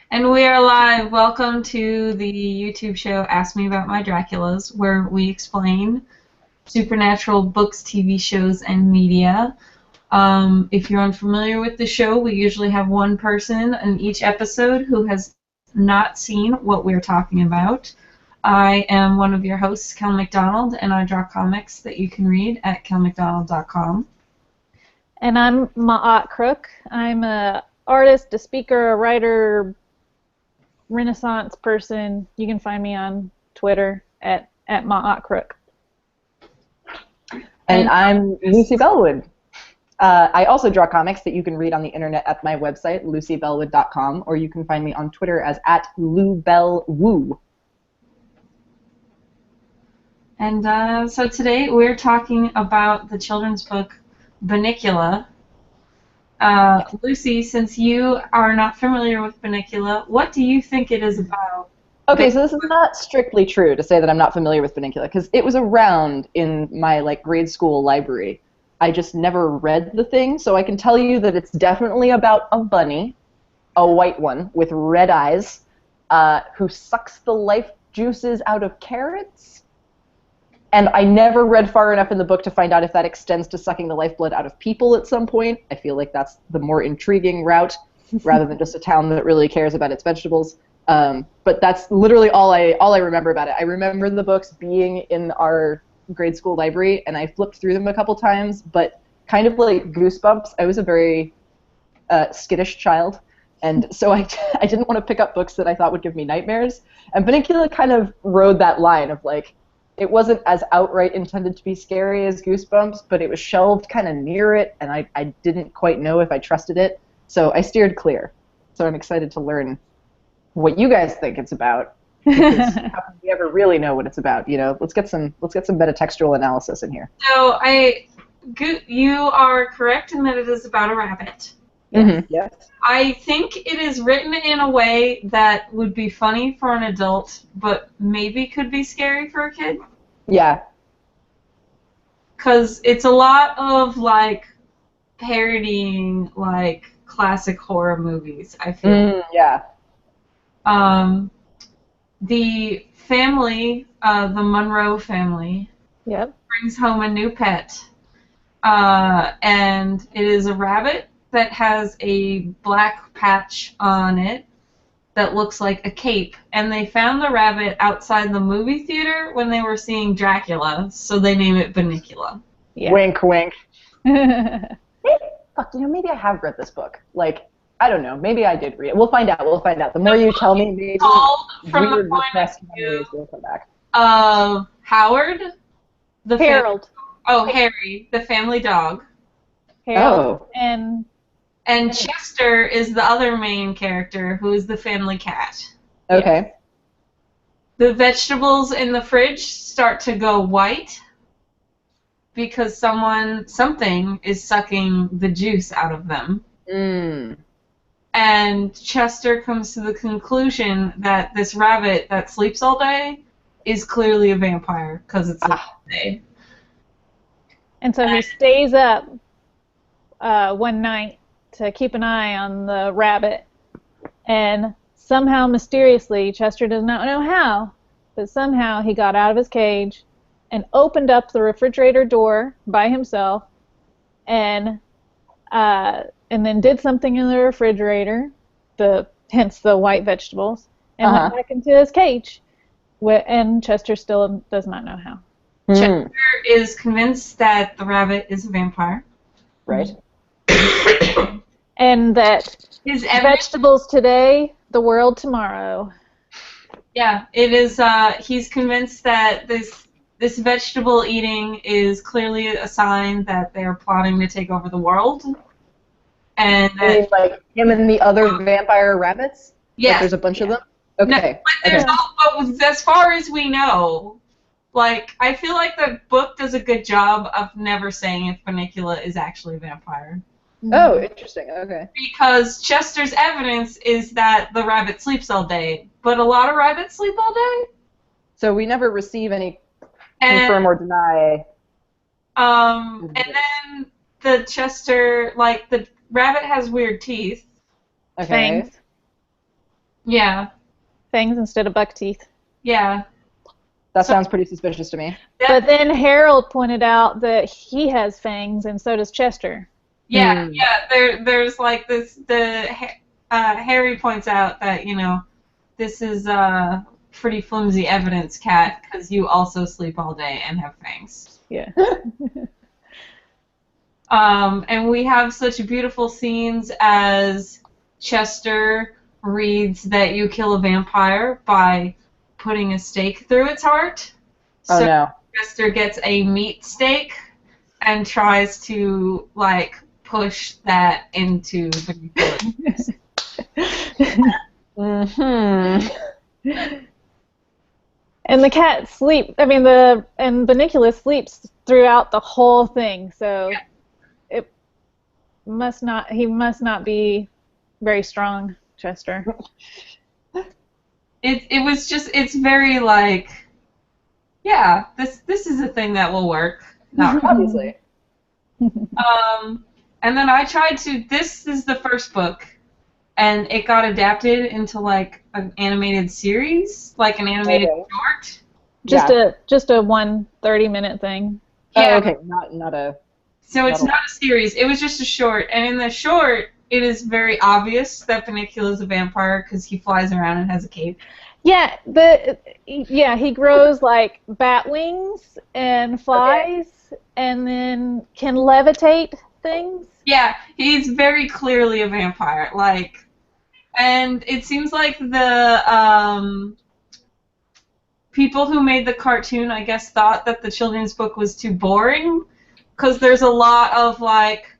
And we are live. Welcome to the YouTube show Ask Me About My Draculas, where we explain supernatural books, TV shows, and media. If you're unfamiliar with the show, we usually have one person in each episode who has not seen what we're talking about. I am one of your hosts, Kel McDonald, and I draw comics that you can read at kelmcdonald.com. And I'm Ma'at Crook. I'm a artist, a speaker, a writer, Renaissance person. You can find me on Twitter at Ma'at Crook. And I'm Lucy Bellwood. I also draw comics that you can read on the internet at my website, lucybellwood.com, or you can find me on Twitter as @LuBellWoo. And so today we're talking about the children's book Bunnicula. Lucy, since you are not familiar with Bunnicula, what do you think it is about? Okay, so this is not strictly true to say that I'm not familiar with Bunnicula, because it was around in my grade school library. I just never read the thing, so I can tell you that it's definitely about a bunny, a white one with red eyes, who sucks the life juices out of carrots. And I never read far enough in the book to find out if that extends to sucking the lifeblood out of people at some point. I feel like that's the more intriguing route, rather than just a town that really cares about its vegetables. But that's literally all I remember about it. I remember the books being in our grade school library, and I flipped through them a couple times, but kind of like Goosebumps, I was a very skittish child, and so I didn't want to pick up books that I thought would give me nightmares. And Bunnicula kind of rode that line of it wasn't as outright intended to be scary as Goosebumps, but it was shelved kind of near it, and I didn't quite know if I trusted it, so I steered clear. So I'm excited to learn what you guys think it's about. Because how can we ever really know what it's about? You know, let's get some metatextual analysis in here. So you are correct in that it is about a rabbit. Mm-hmm. Yes. I think it is written in a way that would be funny for an adult, but maybe could be scary for a kid. Yeah. Because it's a lot of parodying classic horror movies, I feel. Yeah. The family, the Monroe family, Yep. brings home a new pet, and it is a rabbit that has a black patch on it that looks like a cape, and they found the rabbit outside the movie theater when they were seeing Dracula, so they name it Bunnicula. Yeah. Wink, wink. Fuck, maybe I have read this book. I don't know. Maybe I did read it. We'll find out. The more you tell me, maybe from the point of view will come back. Howard, Harold. Harry, the family dog. Harold. Oh. And Chester is the other main character, who is the family cat. Okay. The vegetables in the fridge start to go white because something is sucking the juice out of them. And Chester comes to the conclusion that this rabbit that sleeps all day is clearly a vampire because it's all day. And so he stays up one night to keep an eye on the rabbit, and somehow, mysteriously, Chester does not know how, but somehow he got out of his cage and opened up the refrigerator door by himself, and then did something in the refrigerator, hence the white vegetables, and went back into his cage. And Chester still does not know how. Chester is convinced that the rabbit is a vampire. Right. And that vegetables today, the world tomorrow. Yeah, it is. He's convinced that this vegetable eating is clearly a sign that they're plotting to take over the world. And that, him and the other vampire rabbits? Yeah. There's a bunch of them? Okay. No, but as far as we know, I feel like the book does a good job of never saying if Bunnicula is actually a vampire. Oh, interesting. Okay. Because Chester's evidence is that the rabbit sleeps all day, but a lot of rabbits sleep all day. So we never receive any confirm or deny. And then the Chester, the rabbit has weird teeth. Okay. Fangs. Yeah. Fangs instead of buck teeth. Yeah. That sounds pretty suspicious to me. But then Harold pointed out that he has fangs, and so does Chester. Yeah, there's like this. Harry points out that this is pretty flimsy evidence, Cat, because you also sleep all day and have fangs. Yeah. And we have such beautiful scenes as Chester reads that you kill a vampire by putting a stake through its heart. Oh, So no. Chester gets a meat stake and tries to, like, push that into Bunnicula. And the cat and Bunnicula sleeps throughout the whole thing, so he must not be very strong, Chester. It's very like, yeah, this is a thing that will work. Not Obviously. And then I tried to. This is the first book, and it got adapted into like an animated series, like an animated short. Just a 1 30-minute thing. Yeah. Oh, okay, not a. So it's not a series. It was just a short, and in the short, it is very obvious that Bunnicula is a vampire because he flies around and has a cape. Yeah, he grows like bat wings and flies, and then can levitate things. Yeah, he's very clearly a vampire. Like, and it seems like the people who made the cartoon, I guess, thought that the children's book was too boring because there's a lot of like,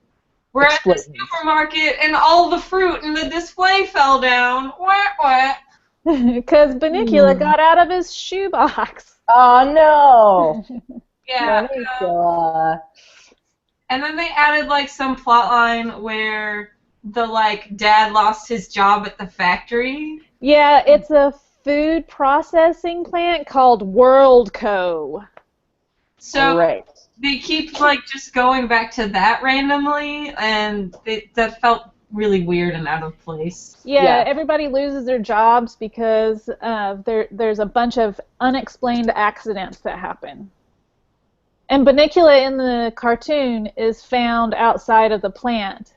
we're at the supermarket and all the fruit in the display fell down. What? Because Bunnicula got out of his shoebox. Oh no! Yeah. And then they added like some plot line where the like dad lost his job at the factory. Yeah, it's a food processing plant called WorldCo. So they keep like just going back to that randomly, and that felt really weird and out of place. Yeah, everybody loses their jobs because there's a bunch of unexplained accidents that happen. And Bunnicula in the cartoon is found outside of the plant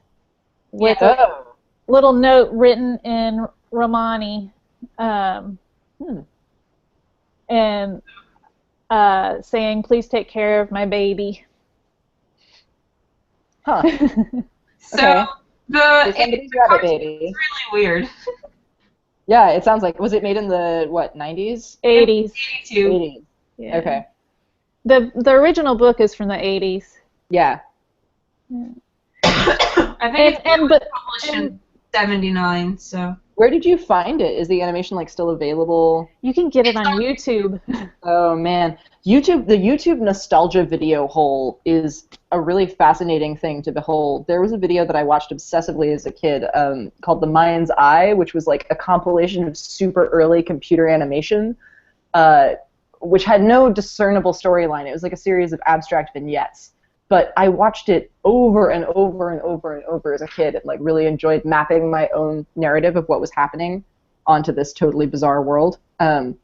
with a little note written in Romani and saying, "Please take care of my baby." Huh. So the somebody's rabbit baby. It's really weird. Yeah, it sounds like. Was it made in the 90s? 80s. 82. 80s. Yeah. Okay. The original book is from the 80s. Yeah. I think it was published in 79. So. Where did you find it? Is the animation like still available? You can get it on YouTube. Oh man, the YouTube nostalgia video hole is a really fascinating thing to behold. There was a video that I watched obsessively as a kid called The Mind's Eye, which was like a compilation of super early computer animation, which had no discernible storyline. It was like a series of abstract vignettes. But I watched it over and over and over and over as a kid and like really enjoyed mapping my own narrative of what was happening onto this totally bizarre world. And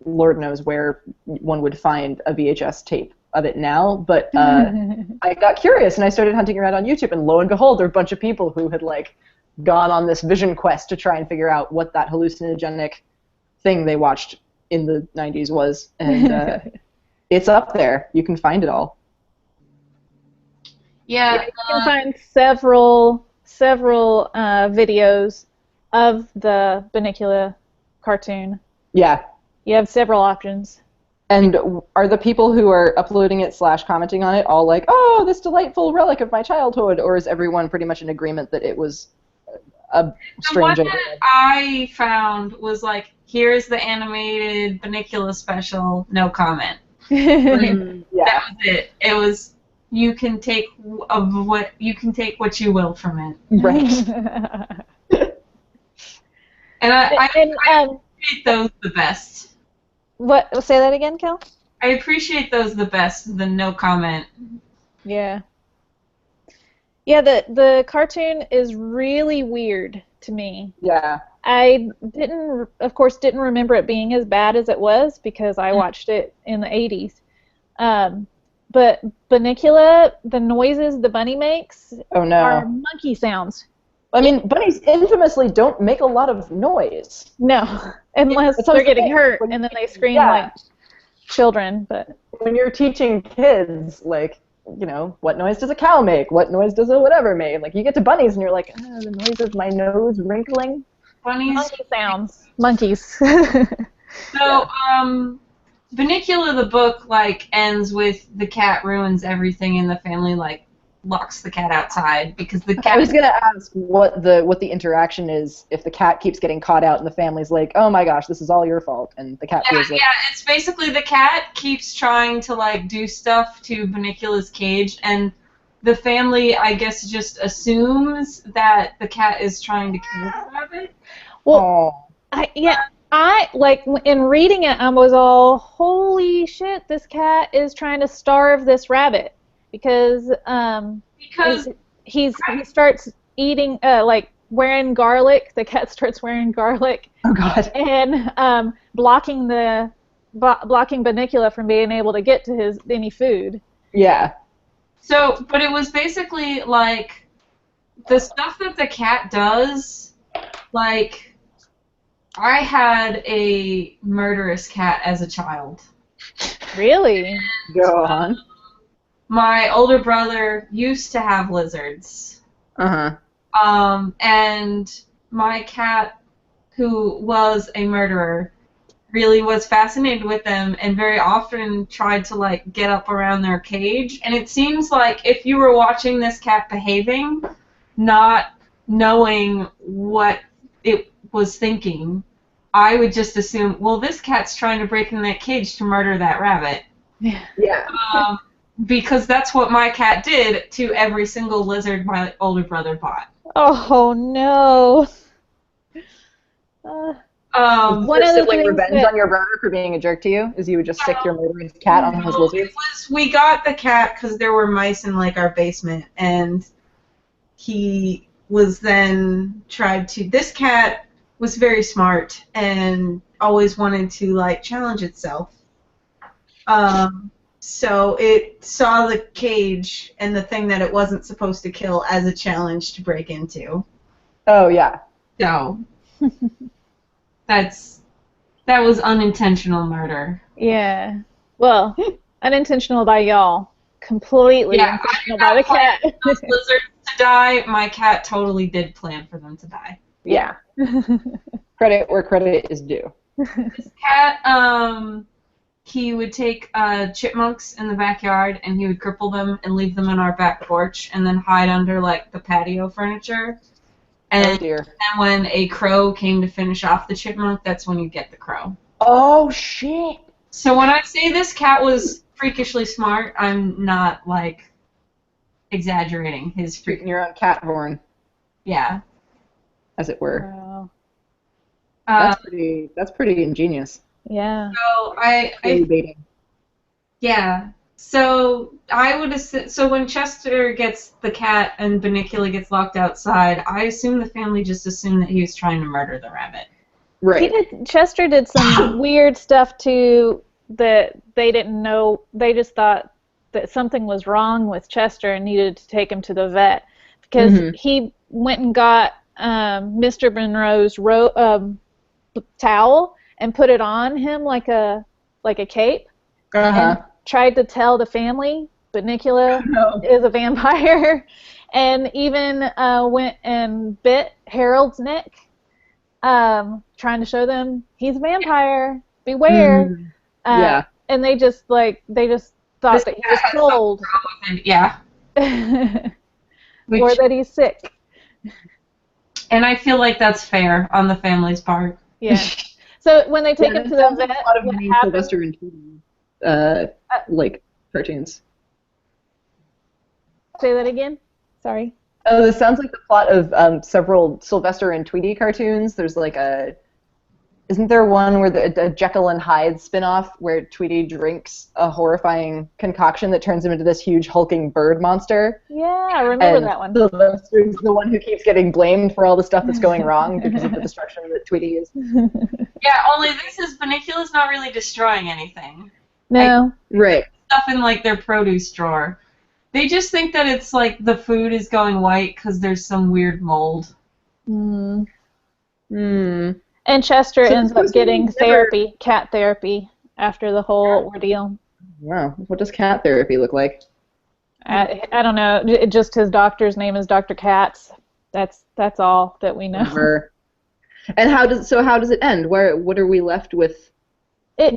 Lord knows where one would find a VHS tape of it now, but I got curious and I started hunting around on YouTube, and lo and behold, there were a bunch of people who had like gone on this vision quest to try and figure out what that hallucinogenic thing they watched in the 90s was, and it's up there. You can find it all. Yeah, you can find several videos of the Bunnicula cartoon. Yeah. You have several options. And are the people who are uploading it / commenting on it all like, oh, this delightful relic of my childhood, or is everyone pretty much in agreement that it was a strange idea? The one that I found was like, here's the animated Bunnicula special, no comment. That was it. It was, you can take what you will from it. Right. And I appreciate those the best. What? Say that again, Kel? I appreciate those the best, the no comment. Yeah. Yeah, the cartoon is really weird to me. Yeah. I didn't, of course, didn't remember it being as bad as it was because I watched it in the 80s. But Bunnicula, the noises the bunny makes Oh are no. monkey sounds. I mean, bunnies infamously don't make a lot of noise. No, unless That's what I they're was getting saying. hurt and then they scream Yeah. like children. But When you're teaching kids, like, what noise does a cow make? What noise does a whatever make? Like, you get to bunnies and you're like, the noise of my nose wrinkling. Bunnies. monkey sounds, monkeys. So, Bunnicula, the book, like, ends with the cat ruins everything and the family, like, locks the cat outside because the I cat... was gonna ask what the interaction is if the cat keeps getting caught out and the family's like, oh my gosh, this is all your fault, and the cat feels like... Yeah, it's basically the cat keeps trying to, like, do stuff to Bunnicula's cage, and the family, I guess, just assumes that the cat is trying to kill the rabbit. Well, I like in reading it, I was all, holy shit, this cat is trying to starve this rabbit because he starts eating like wearing garlic. The cat starts wearing garlic. Oh god. And blocking Bunnicula from being able to get to any food. Yeah. So, but it was basically like the stuff that the cat does, like, I had a murderous cat as a child. Really? Go on. My older brother used to have lizards. Uh-huh. And my cat, who was a murderer, really was fascinated with them and very often tried to, like, get up around their cage. And it seems like if you were watching this cat behaving, not knowing what it was thinking, I would just assume, well, this cat's trying to break in that cage to murder that rabbit. Yeah. Because that's what my cat did to every single lizard my older brother bought. Oh no. One of the sibling things revenge that- on your brother for being a jerk to you is you would just stick your murdering cat on his lizards? We got the cat because there were mice in, like, our basement, and he was then this cat was very smart and always wanted to, like, challenge itself. So it saw the cage and the thing that it wasn't supposed to kill as a challenge to break into. Oh, yeah. So that was unintentional murder. Yeah. Well, unintentional by y'all. Completely intentional by the cat. Those lizards to die. My cat totally did plan for them to die. Yeah. Credit where credit is due. This cat, he would take chipmunks in the backyard and he would cripple them and leave them on our back porch and then hide under, like, the patio furniture. And Oh dear. then when a crow came to finish off the chipmunk, that's when you get the crow. Oh shit. So when I say this cat was freakishly smart, I'm not, like, exaggerating his Shooting your own cat horn, Yeah. as it were. Wow. That's pretty ingenious. Yeah. So Really baiting. yeah. So I would assume, so when Chester gets the cat and Bunnicula gets locked outside, I assume the family just assumed that he was trying to murder the rabbit. Right. Chester did some weird stuff too that they didn't know. They just thought that something was wrong with Chester and needed to take him to the vet because he went and got Mr. Monroe's towel and put it on him like a cape. And tried to tell the family Bunnicula is a vampire, and even went and bit Harold's neck, trying to show them he's a vampire. Beware. Yeah. And they just thought that he was cold. Yeah. Or that he's sick. And I feel like that's fair on the family's part. Yeah. So when they take him to the vet, a lot of what many happens? Sylvester and Tweety, like cartoons. Say that again. Sorry. Oh, this sounds like the plot of several Sylvester and Tweety cartoons. There's like a Isn't there one where a Jekyll and Hyde spin-off where Tweety drinks a horrifying concoction that turns him into this huge hulking bird monster? Yeah, I remember And that one. Sylvester's the one who keeps getting blamed for all the stuff that's going wrong because of the destruction that Tweety is. Yeah, only this is Bunnicula's not really destroying anything. No. Right. Stuff in like their produce drawer. They just think that it's like the food is going white because there's some weird mold. Mm. Hmm. And Chester So ends this up person getting never- cat therapy, after the whole ordeal. Wow. What does cat therapy look like? I don't know. Just his doctor's name is Dr. Katz. That's all that we know. Or- And how does it end? What are we left with? We're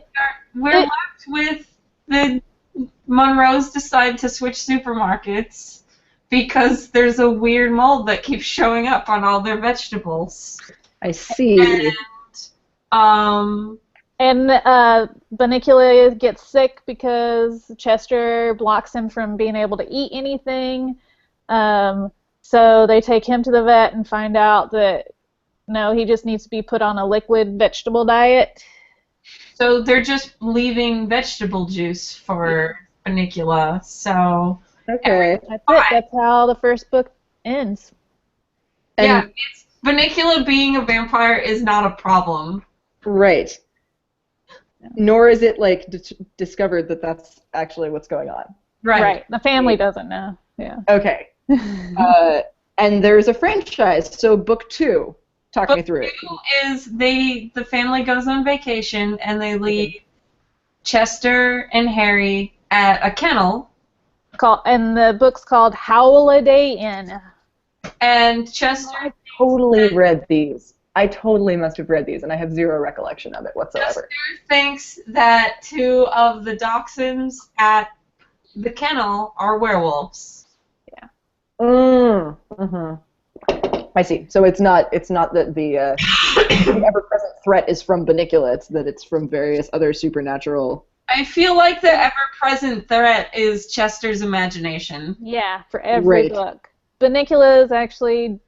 left with the Monroes decide to switch supermarkets because there's a weird mold that keeps showing up on all their vegetables. I see. And Bunnicula gets sick because Chester blocks him from being able to eat anything. So they take him to the vet and find out that no, he just needs to be put on a liquid vegetable diet. so they're just leaving vegetable juice for Bunnicula. So Okay. That's it. That's how the first book ends. yeah, And, Bunnicula being a vampire is not a problem. right. Nor is it like discovered that that's actually what's going on. Right. The family doesn't know. Yeah. Okay. And there's a franchise. So book 2. Talk me through it. Book 2 is the family goes on vacation and they leave Chester and Harry at a kennel. And the book's called Holiday Inn. And Chester Totally read these. I totally must have read these, and I have zero recollection of it whatsoever. thinks that 2 of the dachshunds at the kennel are werewolves. Mm-hmm. I see. So it's not that the ever-present threat is from Bunnicula. It's that it's from various other supernatural. I feel like the ever-present threat is Chester's imagination. Yeah, for every book. Bunnicula actually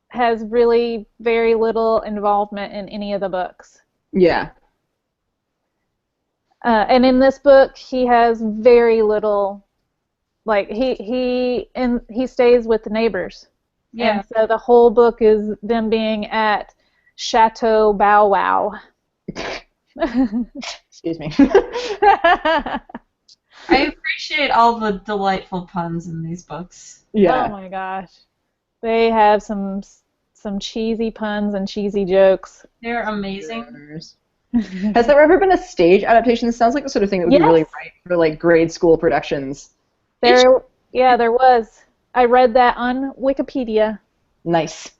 has really very little involvement in any of the books. Yeah. And in this book, he has very little. Like he stays with the neighbors. Yeah. And so the whole book is them being at Chateau Bow Wow. Excuse me. I appreciate all the delightful puns in these books. Yeah. Oh my gosh. They have some cheesy puns and cheesy jokes. They're amazing. Has there ever been a stage adaptation? This sounds like the sort of thing that would be really right for like grade school productions. There was. I read that on Wikipedia. Nice.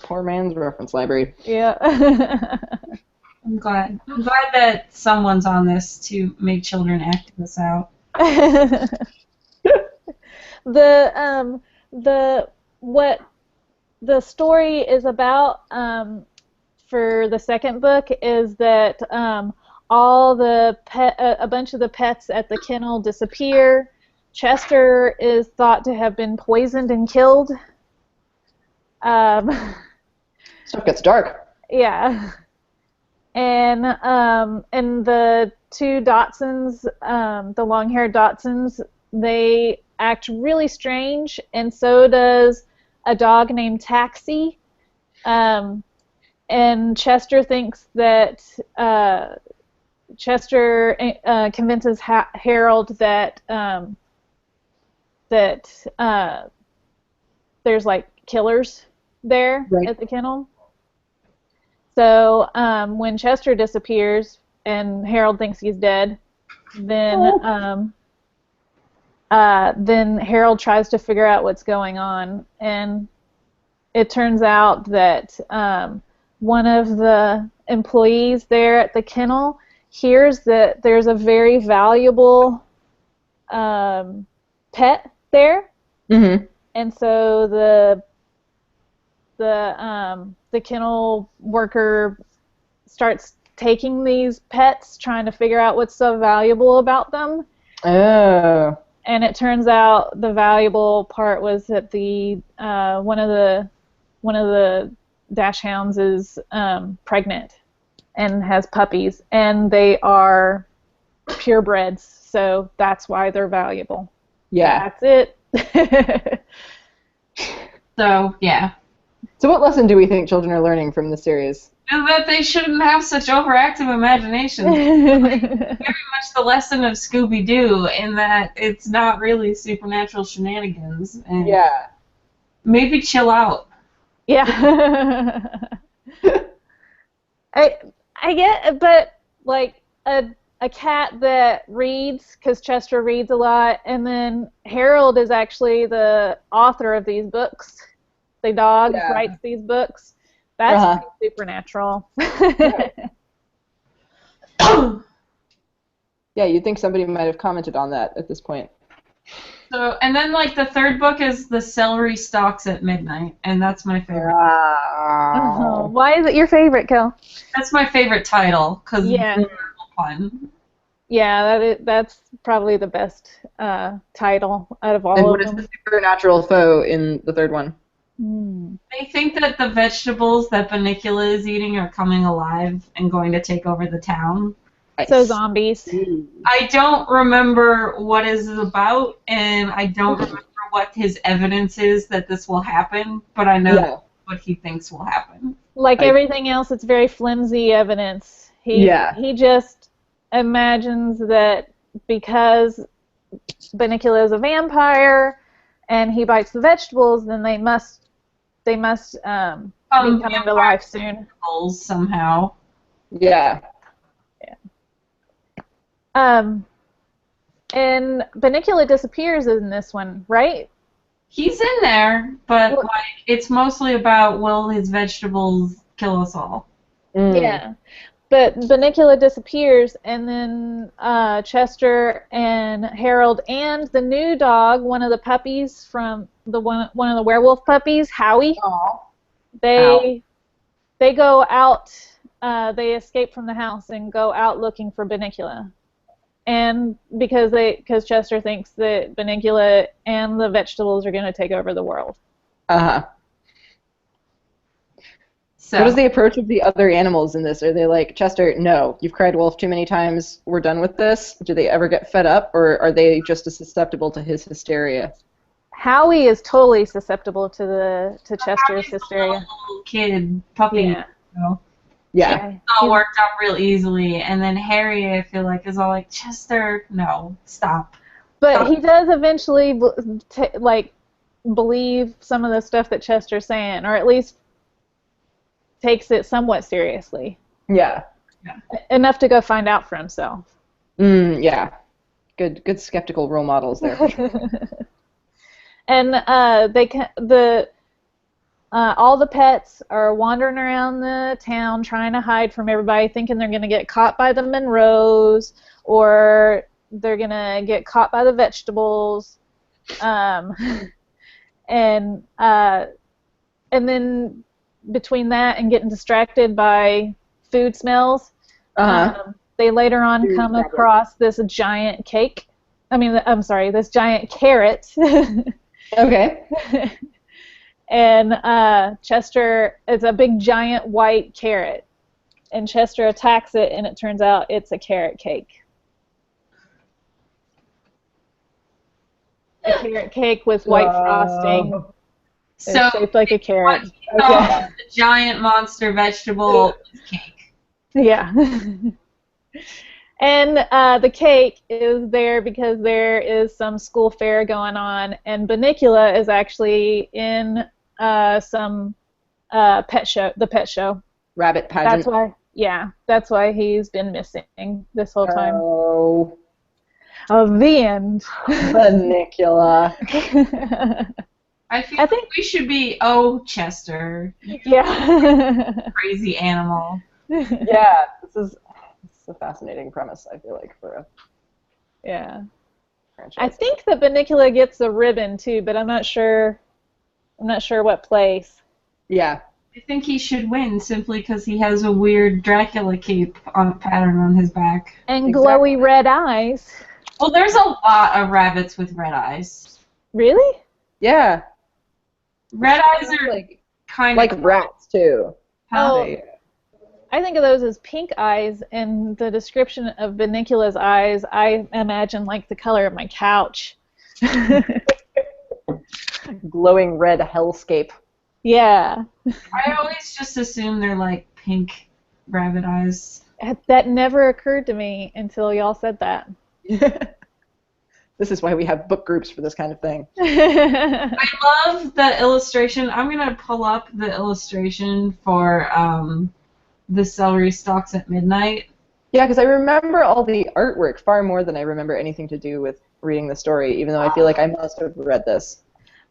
Poor man's reference library. Yeah. I'm glad that someone's on this to make children act this out. What the story is about for the second book is that a bunch of the pets at the kennel disappear. Chester is thought to have been poisoned and killed. Stuff gets dark. Yeah. And the 2 Dachshunds, the long-haired Dachshunds, they act really strange, and so does a dog named Taxi. And Chester thinks that Chester convinces Harold that there's like killers there at the kennel. So when Chester disappears and Harold thinks he's dead, then Harold tries to figure out what's going on, and it turns out that one of the employees there at the kennel hears that there's a very valuable pet there, and so the kennel worker starts taking these pets, trying to figure out what's so valuable about them. Oh. And it turns out the valuable part was that the one of the Dachshunds is pregnant and has puppies, and they are purebreds, so that's why they're valuable. Yeah. That's it. So, yeah. So what lesson do we think children are learning from the series? And that they shouldn't have such overactive imaginations. Very much the lesson of Scooby-Doo in that it's not really supernatural shenanigans. And Yeah. maybe chill out. Yeah. I get, but like a cat that reads, because Chester reads a lot, and then Harold is actually the author of these books. The dog writes these books. That's pretty supernatural. Yeah, you'd think somebody might have commented on that at this point. So, and then like the third book is The Celery Stalks at Midnight, and that's my favorite. Oh, why is it your favorite, Kel? That's my favorite title because it's fun. Yeah, that's probably the best title out of all and of what them. is the supernatural foe in the third one? They think that the vegetables that Bunnicula is eating are coming alive and going to take over the town. So zombies. I don't remember what it is about, and I don't remember what his evidence is that this will happen, but I know what he thinks will happen. Like everything else, it's very flimsy evidence. He just imagines that because Bunnicula is a vampire and he bites the vegetables, then they must be coming to life soon. Somehow. Yeah. And Bunnicula disappears in this one, right? He's in there, but like it's mostly about will his vegetables kill us all. Yeah. But Bunnicula disappears, and then Chester and Harold and the new dog, one of the puppies from one of the werewolf puppies, Howie. They go out. They escape from the house and go out looking for Bunnicula. And because Chester thinks that Bunnicula and the vegetables are going to take over the world. So. What is the approach of the other animals in this? Are they like, Chester, no, you've cried wolf too many times, we're done with this? Do they ever get fed up, or are they just as susceptible to his hysteria? Howie is totally susceptible to Chester's hysteria. Little kid, puppy. Yeah. You know? Yeah. It's all worked out real easily, and then Harry, I feel like, is all like, Chester, no, stop. But he does eventually, believe some of the stuff that Chester's saying, or at least takes it somewhat seriously. Yeah. Enough to go find out for himself. Yeah. Good skeptical role models there. And all the pets are wandering around the town trying to hide from everybody, thinking they're going to get caught by the Monroes, or they're going to get caught by the vegetables. And then between that and getting distracted by food smells, they later on come across this giant cake. This giant carrot. Okay. And Chester, it's a big giant white carrot, and Chester attacks it, and it turns out it's a carrot cake. A carrot cake with white frosting. It's shaped like a carrot. The giant monster vegetable cake. Yeah. And the cake is there because there is some school fair going on, and Bunnicula is actually in some pet show. Rabbit pageant. That's why he's been missing this whole time. Oh. Of the end. Bunnicula. I think we should be, Chester. Yeah. Crazy animal. Yeah, this is a fascinating premise, I feel like, for a franchise. I think that Bunnicula gets a ribbon too, but I'm not sure what place. Yeah. I think he should win simply because he has a weird Dracula cape pattern on his back. And glowy red eyes. Well, there's a lot of rabbits with red eyes. Really? Yeah. Red eyes are like kind like of rats. too. How? They, I think of those as pink eyes, and the description of Bunnicula's eyes, I imagine like the color of my couch. glowing red hellscape. Yeah. I always just assume they're like pink rabbit eyes. That never occurred to me until y'all said that. This is why we have book groups for this kind of thing. I love the illustration. I'm going to pull up the illustration for the celery stalks at midnight. Yeah, because I remember all the artwork far more than I remember anything to do with reading the story, even though I feel like I must have read this.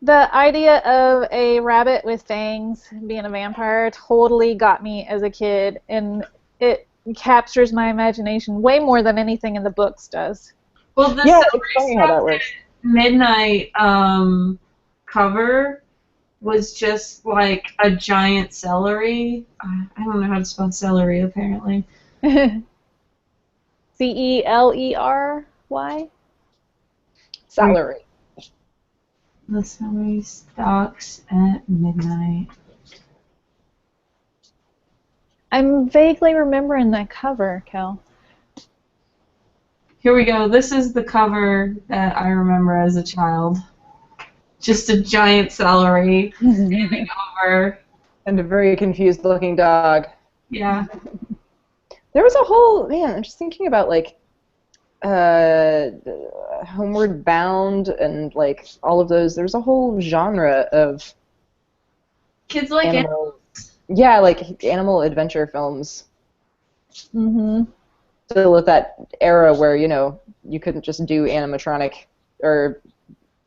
The idea of a rabbit with fangs being a vampire totally got me as a kid, and it captures my imagination way more than anything in the books does. Well, the Yeah, celery it's funny how that stalks works. at midnight cover was just like a giant celery. I don't know how to spell celery, apparently. Celery? Salary. The celery stalks at midnight. I'm vaguely remembering that cover, Kel. Here we go. This is the cover that I remember as a child. Just a giant celery standing over. And a very confused looking dog. Yeah. There was a whole, man, I'm just thinking about, like, Homeward Bound and, like, all of those. There's a whole genre of Kids like it. animal, yeah, like, animal adventure films. Mm-hmm. Still with that era where, you know, you couldn't just do animatronic or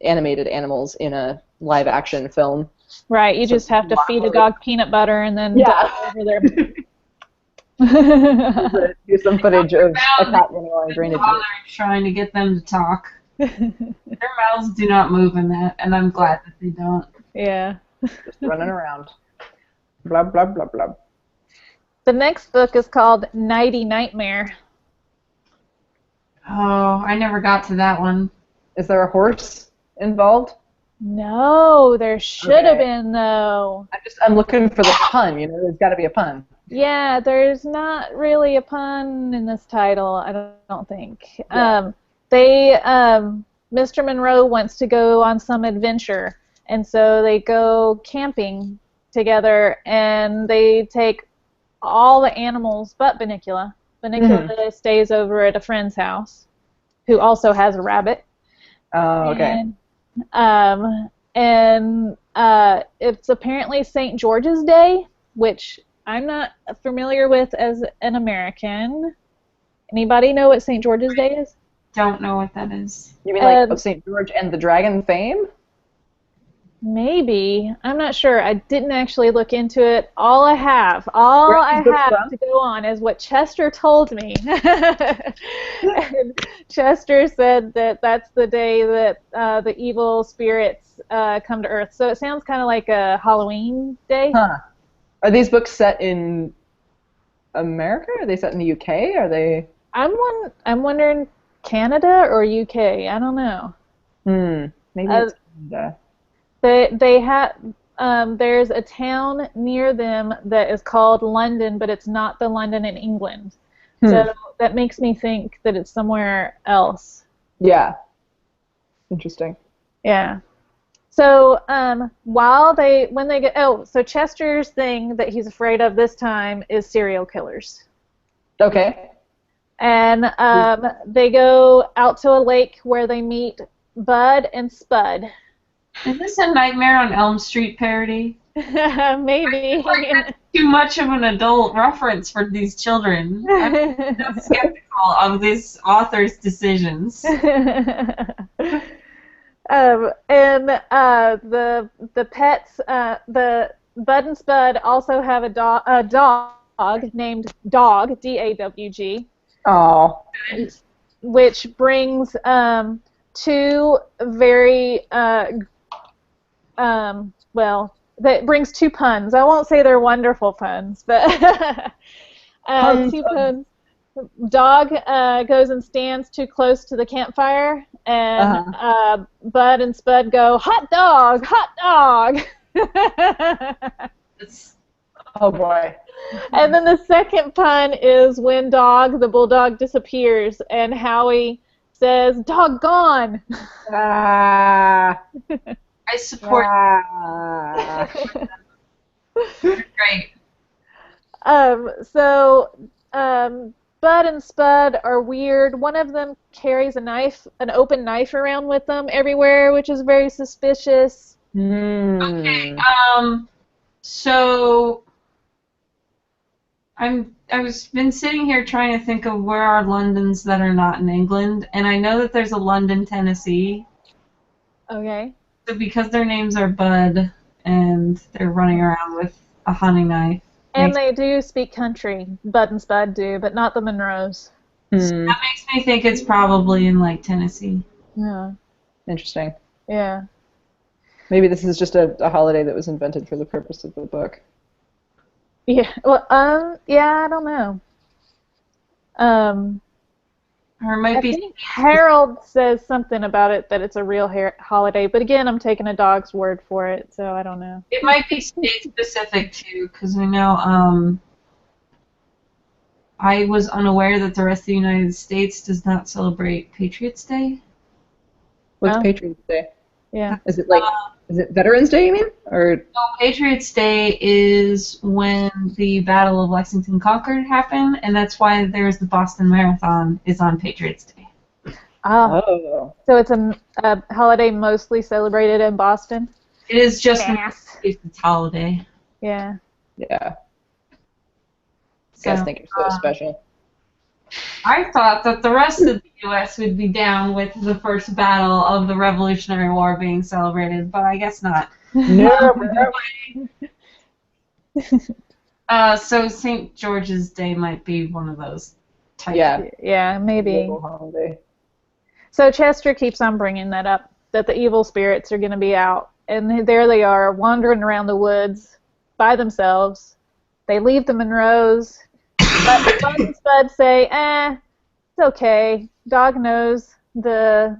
animated animals in a live-action film. Right, you just have to feed a dog peanut butter and then Yeah. dive over there. Do some footage of a cat running along drainage. Trying to get them to talk. Their mouths do not move in that, and I'm glad that they don't. Yeah. Just running around. Blah, blah, blah, blah. The next book is called Nighty Nightmare. Oh, I never got to that one. Is there a horse involved? No, there should have been, though. I'm looking for the pun, you know, there's got to be a pun. Yeah, there's not really a pun in this title, I don't think. Yeah. Mr. Monroe wants to go on some adventure, and so they go camping together, and they take all the animals but Bunnicula. Bunnicula stays over at a friend's house, who also has a rabbit. Oh, okay. And it's apparently St. George's Day, which I'm not familiar with as an American. Anybody know what St. George's Day is? Don't know what that is. You mean like of St. George and the Dragon fame? Maybe. I'm not sure. I didn't actually look into it. All I have to go on is what Chester told me. And Chester said that that's the day that the evil spirits come to Earth. So it sounds kind of like a Halloween day. Huh. Are these books set in America? Are they set in the UK? Are they? I'm wondering Canada or UK. I don't know. Maybe it's Canada. They have there's a town near them that is called London, but it's not the London in England. So that makes me think that it's somewhere else. Yeah. Interesting. Yeah. So so Chester's thing that he's afraid of this time is serial killers. Okay. And they go out to a lake where they meet Bud and Spud. Is this a Nightmare on Elm Street parody? Maybe. That's too much of an adult reference for these children. I'm skeptical of this author's decisions. The pets, the Bud and Spud also have a dog named Dog, D-A-W-G. Oh. Which brings two very that brings two puns. I won't say they're wonderful puns, but two puns. Dog goes and stands too close to the campfire, and Bud and Spud go, hot dog, hot dog. Oh boy. And then the second pun is when the bulldog, disappears, and Howie says, "Dog gone." Ah. I support. Ah. Great. Bud and Spud are weird. One of them carries a knife, an open knife around with them everywhere, which is very suspicious. Okay. So I was been sitting here trying to think of where are Londons that are not in England, and I know that there's a London, Tennessee. Okay. So because their names are Bud and they're running around with a hunting knife. And they do speak country. Bud and Spud do, but not the Monroes. So that makes me think it's probably in like Tennessee. Yeah. Interesting. Yeah. Maybe this is just a holiday that was invented for the purpose of the book. Yeah. Well, yeah, I don't know. Or it might I be. think Harold says something about it, that it's a real holiday, but again, I'm taking a dog's word for it, so I don't know. It might be state specific too, because I know I was unaware that the rest of the United States does not celebrate Patriots Day. What's Oh. Patriots Day? Yeah. Is it like is it Veterans Day, you mean? Or No, Patriots Day is when the Battle of Lexington Concord happened, and that's why there's the Boston Marathon is on Patriots Day. oh. So it's a holiday mostly celebrated in Boston? It is just Yes. Massachusetts holiday. Yeah. Yeah. So, You guys think you're so special. I thought that the rest of the U.S. would be down with the first battle of the Revolutionary War being celebrated, but I guess not. No. So St. George's Day might be one of those types. Yeah. Yeah, maybe. Local holiday. So Chester keeps on bringing that up, that the evil spirits are going to be out. And there they are, wandering around the woods by themselves. They leave the Monroes. But Bud and Spud say, it's okay. Dog knows the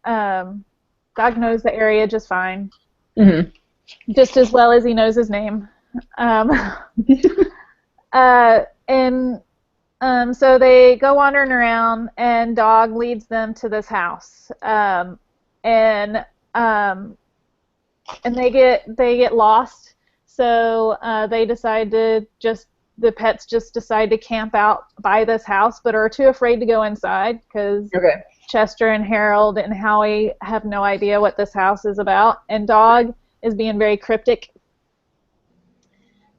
area just fine. Mm-hmm. Just as well as he knows his name. So they go wandering around, and Dog leads them to this house. And they get lost. So they decide to the pets just decide to camp out by this house, but are too afraid to go inside because Chester and Harold and Howie have no idea what this house is about, and Dog is being very cryptic.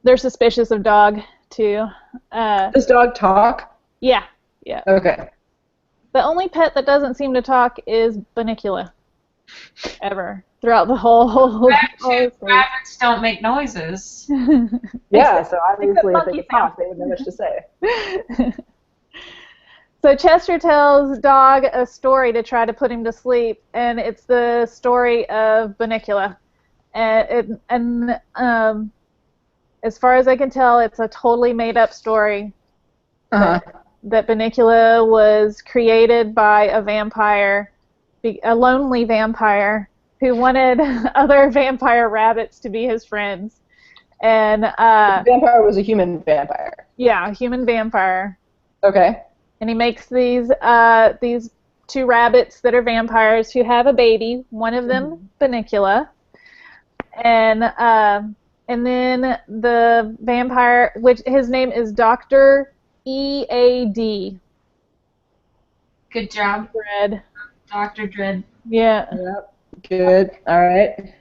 They're suspicious of Dog too. Does Dog talk? Yeah. Okay. The only pet that doesn't seem to talk is Bunnicula. Ever. Throughout the whole Rabbits don't make noises. Yeah, so obviously if they monkey could talk, they would know what to say. So Chester tells Dog a story to try to put him to sleep, and it's the story of Bunnicula. And as far as I can tell, it's a totally made-up story. Uh-huh. That Bunnicula was created by a vampire, a lonely vampire, who wanted other vampire rabbits to be his friends. And the vampire was a human vampire. Yeah, a human vampire. Okay. And he makes these two rabbits that are vampires who have a baby. One of them, Bunnicula, and then the vampire, which his name is Dr. EAD. Good job, Dread. Dr. Dread. Yeah. Yep. Good. All right.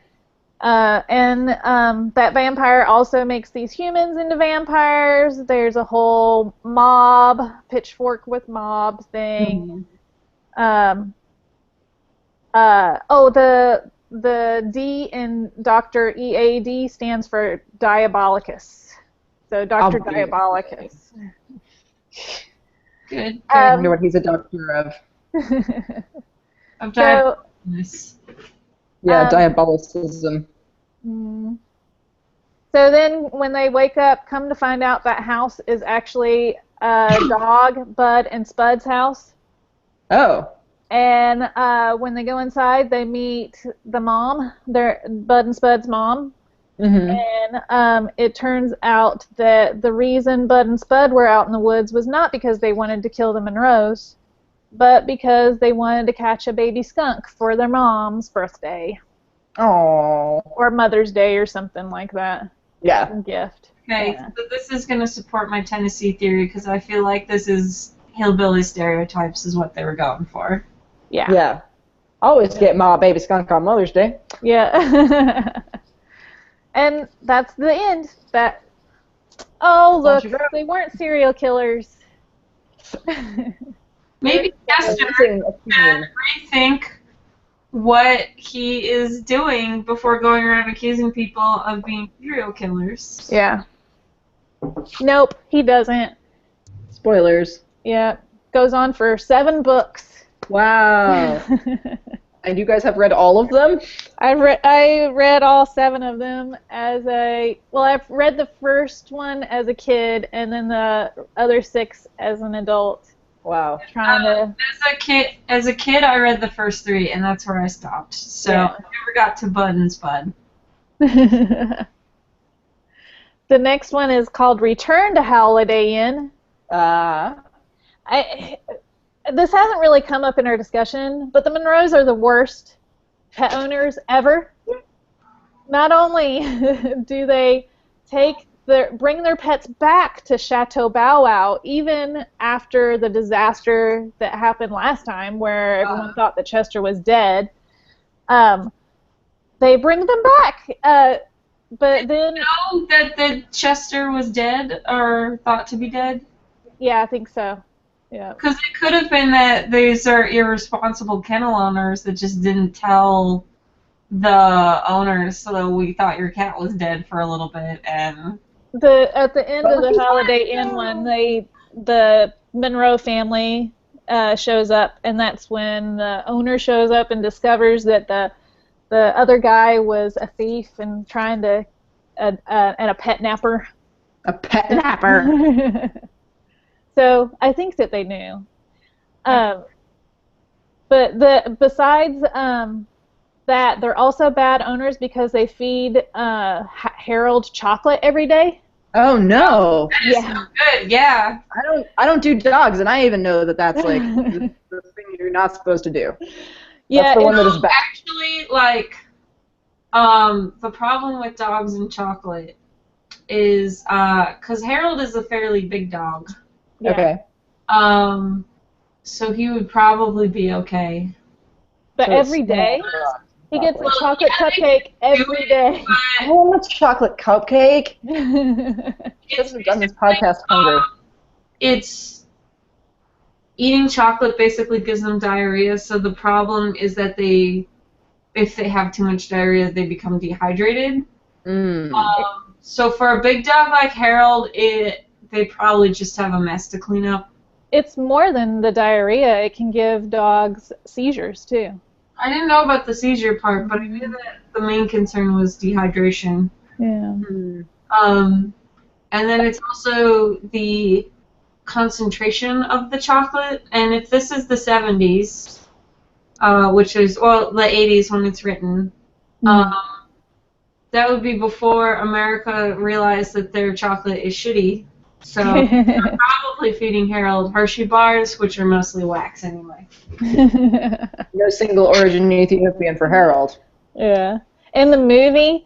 And that vampire also makes these humans into vampires. There's a whole mob, pitchfork with mob thing. The D in Dr. EAD stands for Diabolicus. So Dr. Diabolicus. Good. I wonder what he's a doctor of. Of diabolicus. Yeah, diabolicism. So then when they wake up, come to find out that house is actually Dog, Bud, and Spud's house. Oh. And when they go inside, they meet the mom, Bud and Spud's mom, And it turns out that the reason Bud and Spud were out in the woods was not because they wanted to kill the Monroes, but because they wanted to catch a baby skunk for their mom's birthday. Oh. Or Mother's Day or something like that. Yeah. Gift. Okay, Yeah. so this is going to support my Tennessee theory because I feel like this is hillbilly stereotypes is what they were going for. Yeah. Yeah. Always get my baby skunk on Mother's Day. Yeah. And that's the end. Oh, look, they weren't serial killers. Maybe Chester can rethink what he is doing before going around accusing people of being serial killers. Yeah. Nope, he doesn't. Spoilers. Yeah. Goes on for 7 books. Wow. And you guys have read all of them? I read all 7 of them I've read the first one as a kid and then the other 6 as an adult. Wow. As a kid, I read the first 3, and that's where I stopped. So I never got to Bud and Spud. The next one is called Return to Holiday Inn. This hasn't really come up in our discussion, but the Monroes are the worst pet owners ever. Not only do they bring their pets back to Chateau Bow Wow, even after the disaster that happened last time, where everyone thought that Chester was dead. They bring them back, but then. Did you know that Chester was dead or thought to be dead? Yeah, I think so. Yeah. Because it could have been that these are irresponsible kennel owners that just didn't tell the owners, so we thought your cat was dead for a little bit, and. At the end of the Holiday Inn one, the Monroe family shows up, and that's when the owner shows up and discovers that the other guy was a thief and trying to and a pet napper. A pet napper. So I think that they knew. But besides that, they're also bad owners because they feed Harold chocolate every day. Oh no! That is so good. Yeah. I don't do dogs, and I even know that that's like the thing you're not supposed to do. Yeah, that's the one that is bad. Actually, the problem with dogs and chocolate is because Harold is a fairly big dog. Yeah. Okay. So he would probably be okay. But So every day? He gets a chocolate cupcake every day. I want a chocolate cupcake. He hasn't done this podcast hungry. It's eating chocolate basically gives them diarrhea. So the problem is that if they have too much diarrhea, they become dehydrated. So for a big dog like Harold, they probably just have a mess to clean up. It's more than the diarrhea. It can give dogs seizures, too. I didn't know about the seizure part, but I knew that the main concern was dehydration. Yeah. And then it's also the concentration of the chocolate. And if this is the 70s, which is, the 80s when it's written, that would be before America realized that their chocolate is shitty. So they're probably feeding Harold Hershey bars, which are mostly wax anyway. No single origin Ethiopian for Harold. Yeah. In the movie,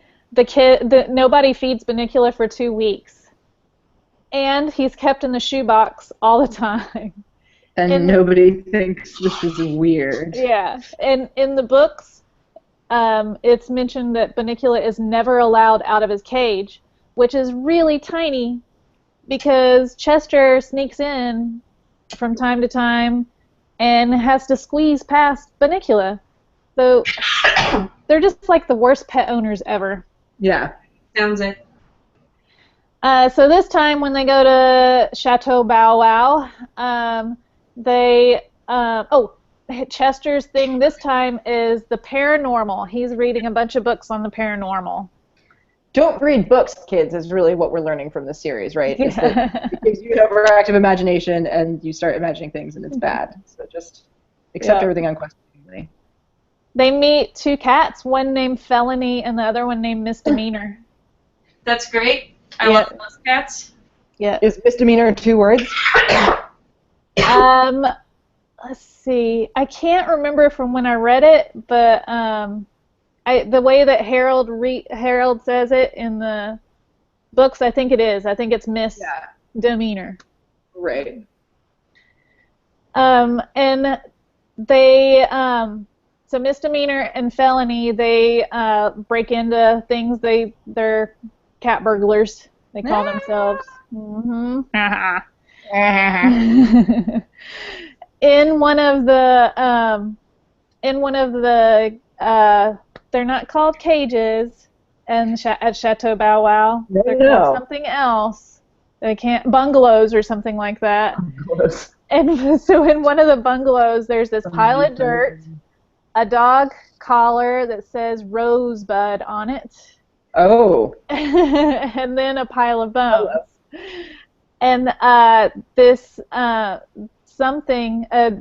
nobody feeds Bunnicula for 2 weeks. And he's kept in the shoebox all the time. And nobody thinks this is weird. Yeah. And in the books, it's mentioned that Bunnicula is never allowed out of his cage, which is really tiny because Chester sneaks in from time to time and has to squeeze past Bunnicula. So they're just like the worst pet owners ever. Yeah. Sounds it. So this time when they go to Chateau Bow Wow, Chester's thing this time is the paranormal. He's reading a bunch of books on the paranormal. Don't read books, kids, is really what we're learning from this series, right? Yeah. Is that it gives you an overactive imagination and you start imagining things and it's bad. So just accept everything unquestioningly. They meet 2 cats, one named Felony and the other one named Misdemeanor. That's great. I Yeah. love those cats. Yeah. Is misdemeanor 2 words? Let's see. I can't remember from when I read it, but the way that Harold says it in the books, I think it is. I think it's misdemeanor. Right. And they so misdemeanor and felony, they break into things. They're cat burglars. They call themselves. Mm-hmm. In one of the they're not called cages at Chateau Bow Wow. They're called something else. They can't bungalows or something like that. And so in one of the bungalows, there's this pile of dirt, a dog collar that says Rosebud on it. Oh. And then a pile of bones. And this a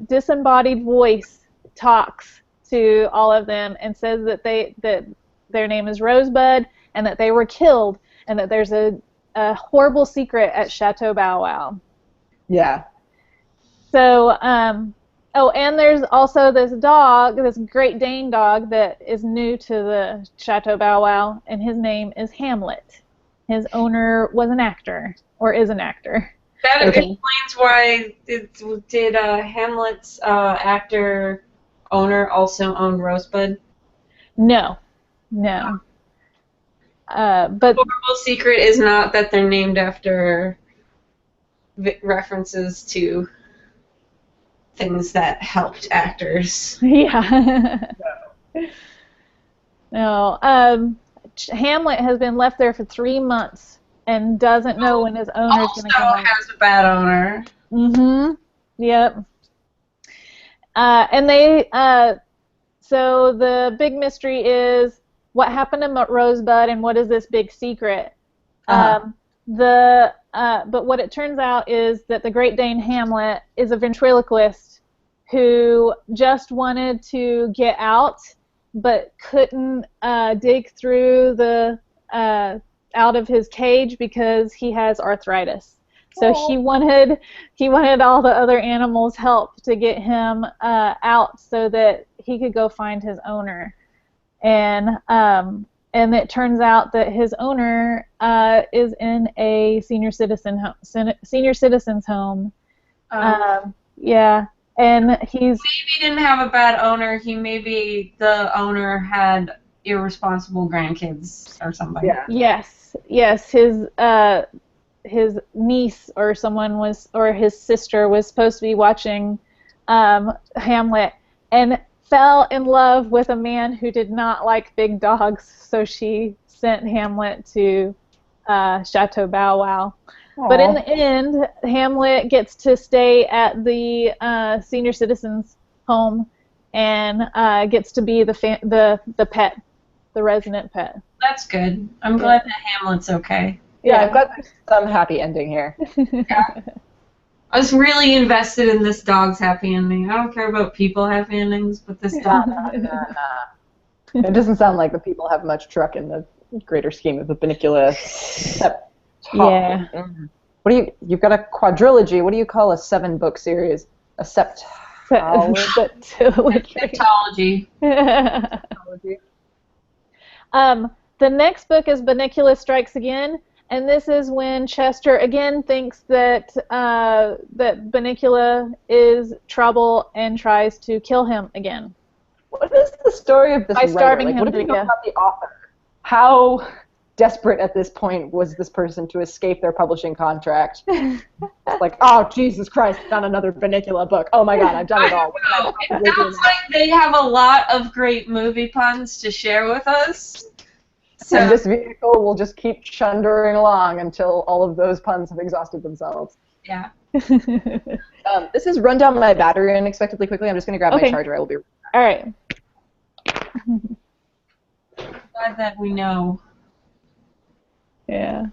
disembodied voice talks to all of them and says that their name is Rosebud and that they were killed and that there's a horrible secret at Chateau Bow Wow. Yeah. So, and there's also this dog, this Great Dane dog that is new to the Chateau Bow Wow, and his name is Hamlet. His owner was an actor, or is an actor. That explains why did Hamlet's actor owner also own Rosebud? No. But the horrible secret is not that they're named after references to things that helped actors. Yeah. No. Hamlet has been left there for 3 months and doesn't know when his owner is going to come back. Also has a bad owner. Mm-hmm. Yep. And so the big mystery is what happened to Rosebud and what is this big secret? But what it turns out is that the Great Dane Hamlet is a ventriloquist who just wanted to get out but couldn't dig through out of his cage because he has arthritis. So he wanted all the other animals' help to get him out so that he could go find his owner. And it turns out that his owner is in a senior citizen's home. Yeah, and maybe didn't have a bad owner. Maybe the owner had irresponsible grandkids or something. Yeah. Yes. His niece or his sister was supposed to be watching Hamlet and fell in love with a man who did not like big dogs, so she sent Hamlet to Chateau Bow Wow. Aww. But in the end, Hamlet gets to stay at the senior citizens' home and gets to be the pet, the resident pet. That's good. I'm glad that Hamlet's okay. Yeah, I'm glad there's some happy ending here. Yeah. I was really invested in this dog's happy ending. I don't care about people happy endings, but this dog. It doesn't sound like the people have much truck in the greater scheme of the Bunnicula. Yeah. You've got a quadrilogy. What do you call a 7-book series? A septology. The next book is Bunnicula Strikes Again, and this is when Chester again thinks that that Bunnicula is trouble and tries to kill him again. What is the story of this by writer? starving him what do to we know death. about the author? How desperate at this point was this person to escape their publishing contract? It's like, oh, Jesus Christ, not another Bunnicula book. Oh my God, I've done it all. It sounds like they have a lot of great movie puns to share with us. So and this vehicle will just keep chundering along until all of those puns have exhausted themselves. Yeah. This is run down my battery unexpectedly quickly. I'm just going to grab my charger. I will be right back. All right. Glad that we know. Yeah.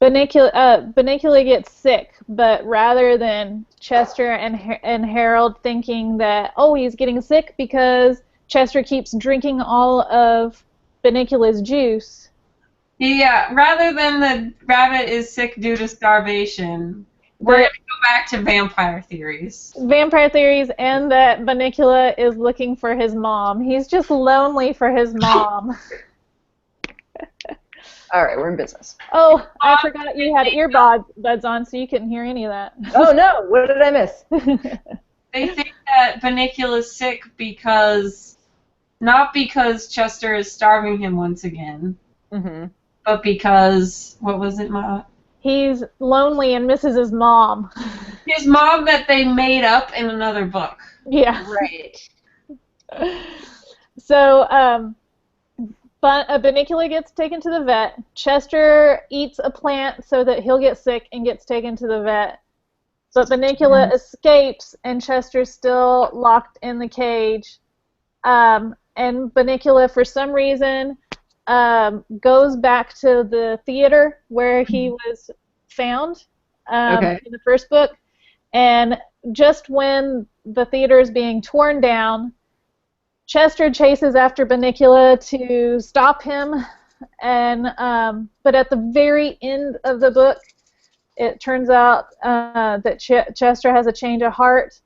Bunnicula gets sick, but rather than Chester and Harold thinking that, oh, he's getting sick because Chester keeps drinking all of Bunnicula's juice. Yeah, rather than the rabbit is sick due to starvation, we're going to go back to vampire theories. Vampire theories, and that Bunnicula is looking for his mom. He's just lonely for his mom. All right, we're in business. Oh, I forgot you had earbuds on, so you couldn't hear any of that. Oh no, what did I miss? They think that Bunnicula's sick because, not because Chester is starving him once again, but because, what was it, Ma? He's lonely and misses his mom. His mom that they made up in another book. Yeah. Right. So, but Bunnicula gets taken to the vet. Chester eats a plant so that he'll get sick and gets taken to the vet. But Bunnicula escapes, and Chester's still locked in the cage. And Bunnicula, for some reason, goes back to the theater where he was found in the first book. And just when the theater is being torn down, Chester chases after Bunnicula to stop him, and but at the very end of the book, it turns out that Chester has a change of heart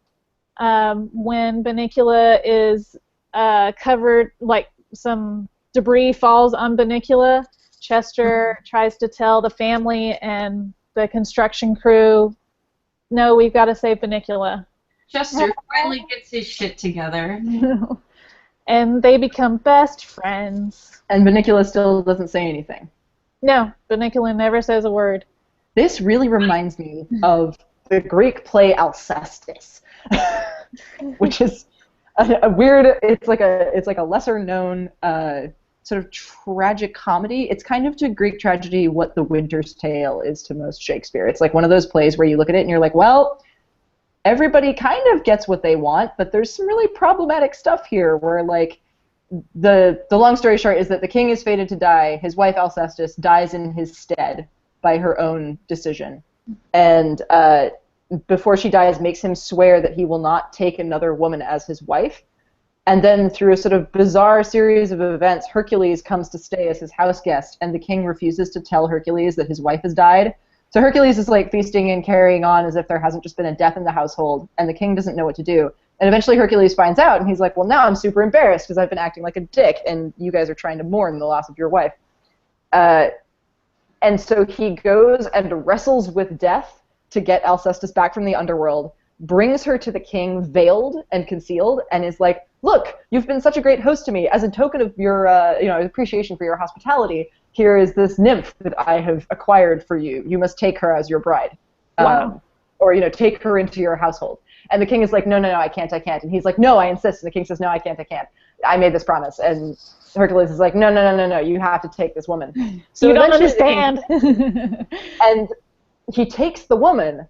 when Bunnicula is covered, like some debris falls on Bunnicula. Chester tries to tell the family and the construction crew, no, we've got to save Bunnicula. Chester finally gets his shit together. And they become best friends. And Bunnicula still doesn't say anything. No, Bunnicula never says a word. This really reminds me of the Greek play Alcestis, which is a weird. It's like a lesser known sort of tragic comedy. It's kind of to Greek tragedy what The Winter's Tale is to most Shakespeare. It's like one of those plays where you look at it and you're like, well, everybody kind of gets what they want, but there's some really problematic stuff here where, like, the long story short is that the king is fated to die. His wife Alcestis dies in his stead by her own decision. And before she dies, makes him swear that he will not take another woman as his wife. And then through a sort of bizarre series of events, Hercules comes to stay as his house guest, and the king refuses to tell Hercules that his wife has died. So Hercules is like feasting and carrying on as if there hasn't just been a death in the household, and the king doesn't know what to do. And eventually Hercules finds out, and he's like, well, now I'm super embarrassed because I've been acting like a dick, and you guys are trying to mourn the loss of your wife. And so he goes and wrestles with death to get Alcestis back from the underworld, brings her to the king veiled and concealed, and is like, look, you've been such a great host to me. As a token of your appreciation for your hospitality, here is this nymph that I have acquired for you. You must take her as your bride. Wow. Or, take her into your household. And the king is like, no, I can't. And he's like, no, I insist. And the king says, no, I can't. I made this promise. And Hercules is like, no, you have to take this woman. So you don't understand. And he takes the woman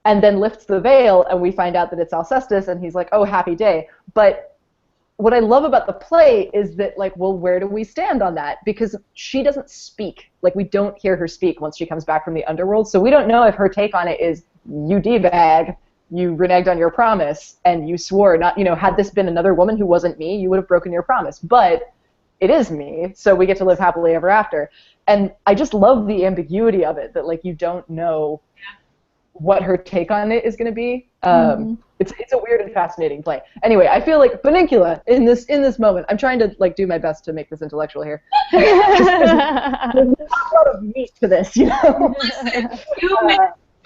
and then lifts the veil, and we find out that it's Alcestis, and he's like, oh, happy day. But what I love about the play is that, like, well, where do we stand on that? Because she doesn't speak. Like, we don't hear her speak once she comes back from the underworld, so we don't know if her take on it is, you D-bag, you reneged on your promise, and you swore not, had this been another woman who wasn't me, you would have broken your promise. But it is me, so we get to live happily ever after. And I just love the ambiguity of it, that, like, you don't know what her take on it is going to be. It's a weird and fascinating play. Anyway, I feel like Bunnicula in this moment. I'm trying to do my best to make this intellectual here. There's not a lot of meat to this, Listen, you missed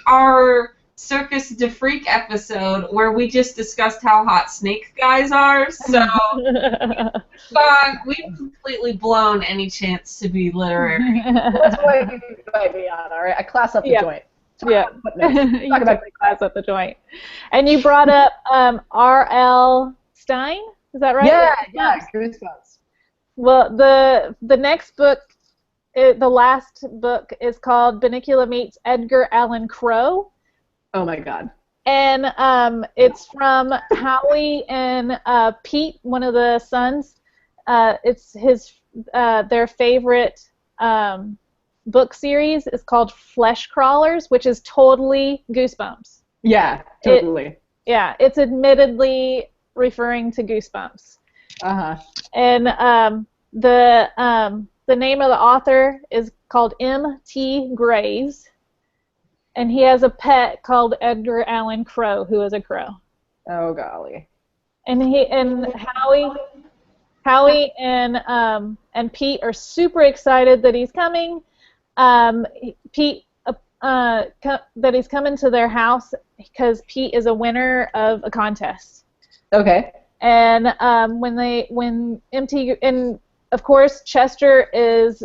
our Circus de Freak episode where we just discussed how hot snake guys are. So we've completely blown any chance to be literary. That's why you invite me on. All right, I class up the joint. Yeah, you totally class up the joint. And you brought up R.L. Stein, is that right? Yeah, Goosebumps. Well, the next book, the last book, is called Bunnicula Meets Edgar Allan Crow. Oh my God. And it's from Howie and Pete, one of the sons. It's their favorite book series is called Flesh Crawlers, which is totally Goosebumps. Yeah, totally. It's admittedly referring to Goosebumps. Uh-huh. And the name of the author is called M.T. Graves, and he has a pet called Edgar Allan Crow, who is a crow. Oh golly. And Howie and Pete are super excited that he's coming. Pete that he's coming to their house because Pete is a winner of a contest. Okay. And of course Chester is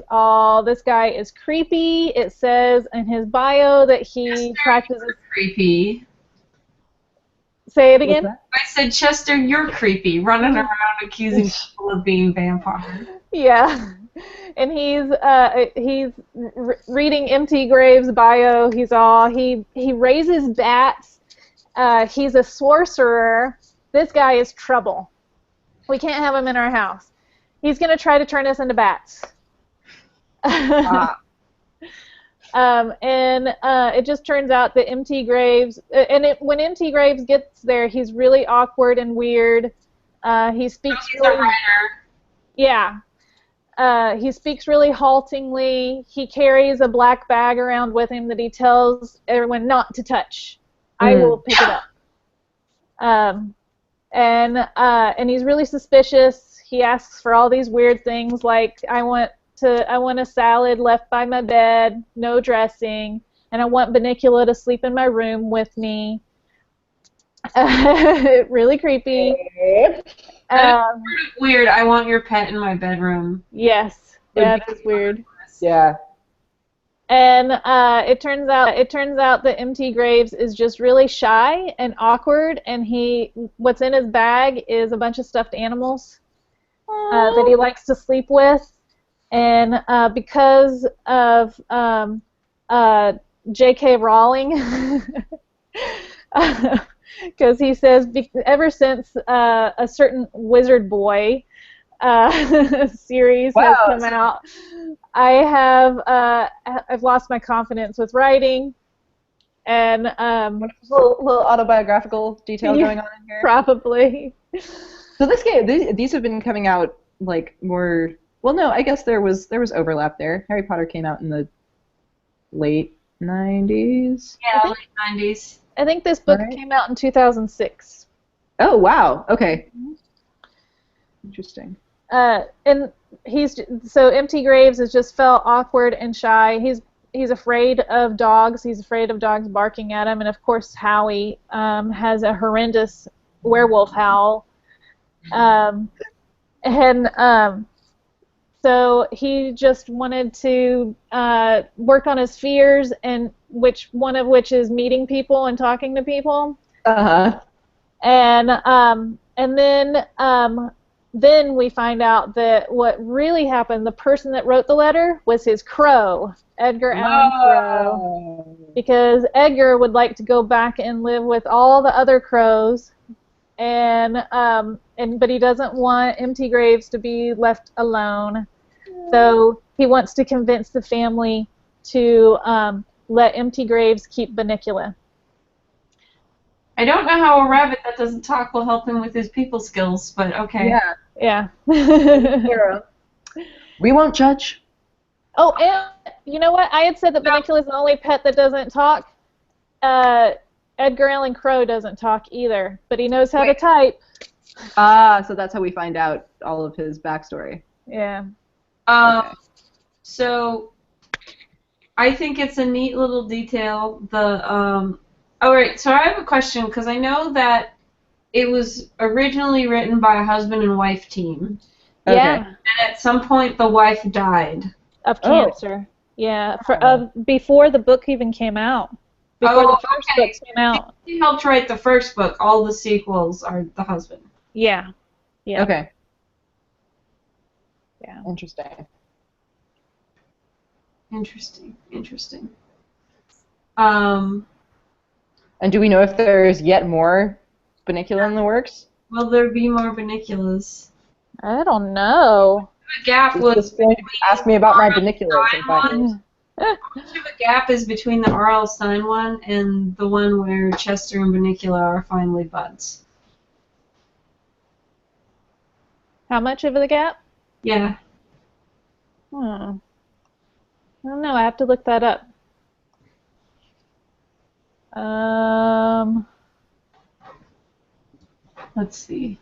this guy is creepy. It says in his bio that he practices creepy. Say it again. I said, Chester, you're creepy, running around accusing people of being vampires. Yeah, and he's reading M.T. Graves' bio. He raises bats. He's a sorcerer. This guy is trouble. We can't have him in our house. He's gonna try to turn us into bats. It just turns out that M.T. Graves, when M.T. Graves gets there, he's really awkward and weird. He speaks he's a writer. Yeah. He speaks really haltingly. He carries a black bag around with him that he tells everyone not to touch. I will pick it up. And he's really suspicious. He asks for all these weird things like, I want a salad left by my bed, no dressing, and I want Bunnicula to sleep in my room with me. Really creepy. Weird. I want your pet in my bedroom. Yes, that is weird. Yeah. And it turns out that M.T. Graves is just really shy and awkward, and what's in his bag is a bunch of stuffed animals that he likes to sleep with. And because of J.K. Rowling, because he says ever since a certain Wizard Boy series has come out, I've lost my confidence with writing, and little autobiographical detail going on in here. Probably. So these have been coming out like more. Well, no, I guess there was overlap there. Harry Potter came out in the late 90s. Yeah, late 90s. I think this book came out in 2006. Oh, wow. Okay. Interesting. And so M.T. Graves has just felt awkward and shy. He's afraid of dogs. He's afraid of dogs barking at him. And of course, Howie has a horrendous werewolf howl. So he just wanted to work on his fears, and one of which is meeting people and talking to people. Uh-huh. And then we find out that what really happened, the person that wrote the letter was his crow, Edgar Allan Crow, because Edgar would like to go back and live with all the other crows, but he doesn't want M.T. Graves to be left alone. So he wants to convince the family to let M.T. Graves keep Bunnicula. I don't know how a rabbit that doesn't talk will help him with his people skills, but okay. Yeah. We won't judge. Oh, and you know what? I had said that Bunnicula is the only pet that doesn't talk. Edgar Allan Crow doesn't talk either, but he knows how to type. So that's how we find out all of his backstory. Yeah. So I think it's a neat little detail. Alright, so I have a question, because I know that it was originally written by a husband and wife team. Okay. Yeah. And at some point the wife died. Of cancer. Yeah. Before the book even came out. Before the first book came out. He helped write the first book. All the sequels are the husband. Yeah. Yeah. Okay. Yeah. Interesting. And do we know if there's yet more Bunnicula in the works? Will there be more Bunniculas? I don't know. The gap was ask me about my Bunniculas in 5 years. How much of a gap is between the R.L. Stine one and the one where Chester and Bunnicula are finally buds? How much of the gap? Yeah. I don't know. I have to look that up. Let's see.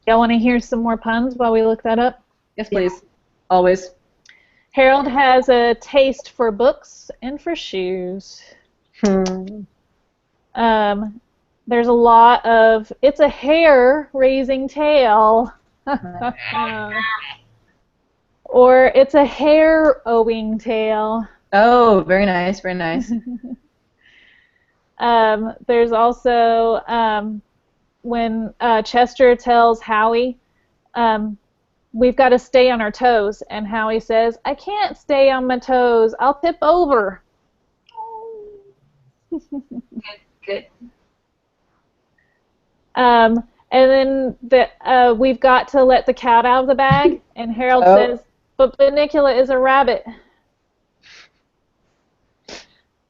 Y'all want to hear some more puns while we look that up? Yes, please. Always. Harold has a taste for books and for shoes. There's a lot of, it's a hair-raising tail. Or it's a hair-owing tail. Oh, very nice, very nice. There's also when Chester tells Howie, we've got to stay on our toes, and Howie says, I can't stay on my toes, I'll tip over. Good. And then we've got to let the cat out of the bag, and Harold says, but Bunnicula is a rabbit.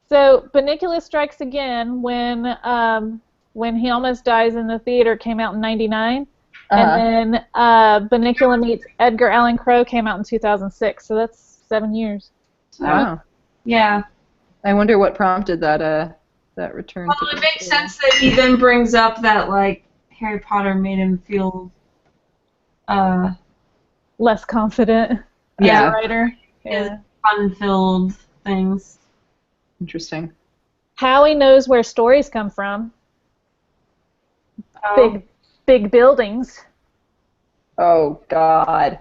So Bunnicula Strikes Again, when he almost dies in the theater, came out in '99, and then Bunnicula Meets Edgar Allan Poe came out in 2006. So that's 7 years. Wow. Yeah. I wonder what prompted that return. Well, it makes sense that he then brings up that like Harry Potter made him feel less confident as a writer. Yeah. Fun-filled things. Interesting. Howie knows where stories come from. Oh. Big buildings. Oh, God.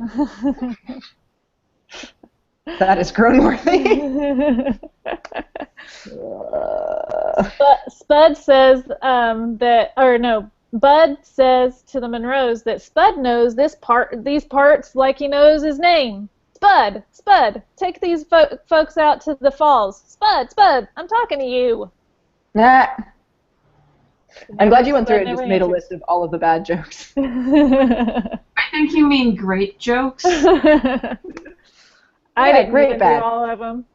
That is groan-worthy. Spud says Bud says to the Monroes that Spud knows these parts like he knows his name. Spud, take these folks out to the falls. Spud, I'm talking to you. Nah. I'm glad you went through it and just made a list of all of the bad jokes. I think you mean great jokes. I didn't even do all of them.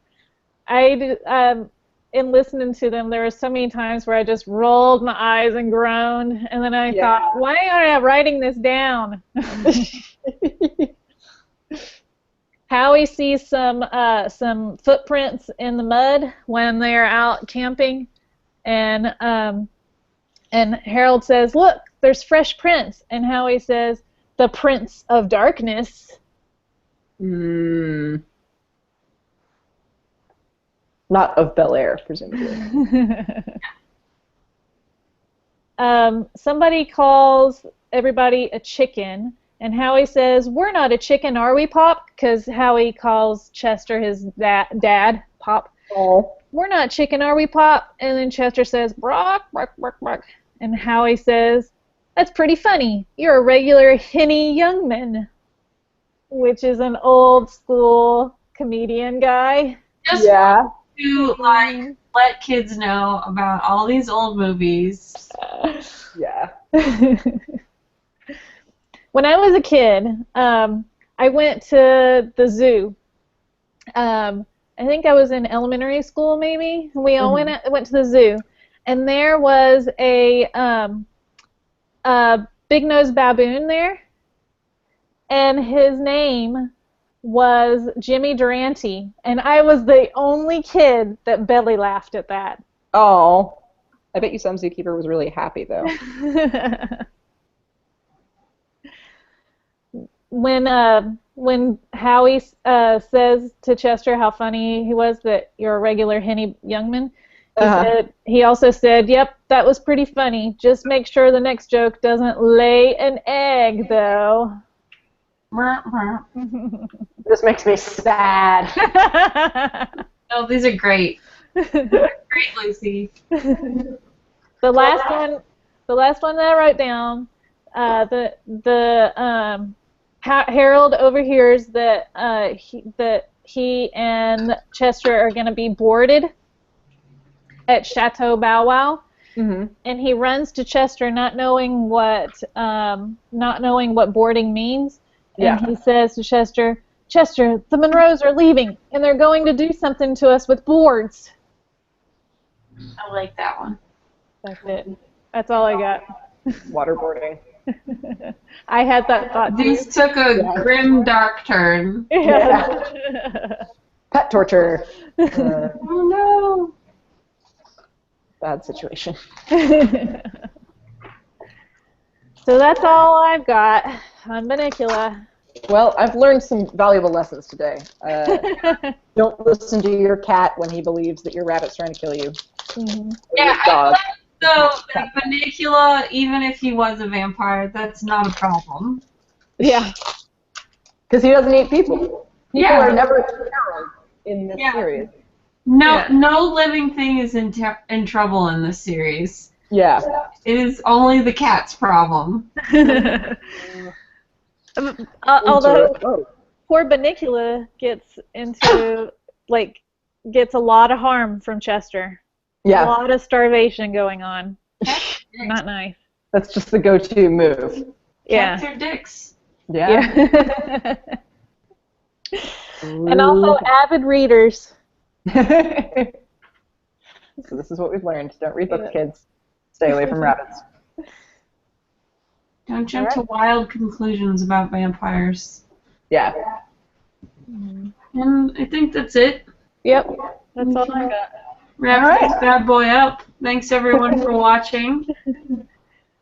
In listening to them, there were so many times where I just rolled my eyes and groaned, and then I thought, why aren't I writing this down? Howie sees some footprints in the mud when they are out camping, and Harold says, "Look, there's fresh prints," and Howie says, "The Prince of Darkness." Not of Bel Air, presumably. Somebody calls everybody a chicken, and Howie says, "We're not a chicken, are we, Pop?" Because Howie calls Chester his dad, Pop. Oh. "We're not chicken, are we, Pop?" And then Chester says, "Brock, bark, bark, bark." And Howie says, "That's pretty funny. You're a regular Henny Youngman," which is an old school comedian guy. Just to like let kids know about all these old movies. Yeah. When I was a kid, I went to the zoo. I think I was in elementary school, maybe. We all went to the zoo, and there was a big-nosed baboon there, and his name was Jimmy Durante, and I was the only kid that belly laughed at that. Oh. I bet you some zookeeper was really happy, though. When Howie says to Chester how funny he was that you're a regular Henny Youngman, he also said, "Yep, that was pretty funny. Just make sure the next joke doesn't lay an egg, though." This makes me sad. Oh, these are great. Great, Lucy. The last one that I wrote down, Harold overhears that he and Chester are going to be boarded at Chateau Bow Wow, and he runs to Chester, not knowing what boarding means, and he says to Chester, "Chester, the Monroes are leaving, and they're going to do something to us with boards." I like that one. That's it. That's all I got. Waterboarding. I had that thought too. These took a grim, dark turn. Yeah. Pet torture. Oh no. Bad situation. So that's all I've got on Bunnicula. Well, I've learned some valuable lessons today. Don't listen to your cat when he believes that your rabbit's trying to kill you. Mm-hmm. Yeah, Dog. so Bunnicula, even if he was a vampire, that's not a problem. Yeah. Because he doesn't eat people. People Yeah. are never feral in this series. No living thing is in trouble in this series. Yeah. It is only the cat's problem. Although poor Bunnicula gets a lot of harm from Chester. Yeah. A lot of starvation going on. Not nice. That's just the go-to move. Yeah. Cats are dicks. Yeah. And also avid readers. So this is what we've learned. Don't read books, kids. Stay away from rabbits. Don't jump to wild conclusions about vampires. Yeah. And I think that's it. Yep. That's all I got. Wrap this bad boy up. Thanks everyone for watching.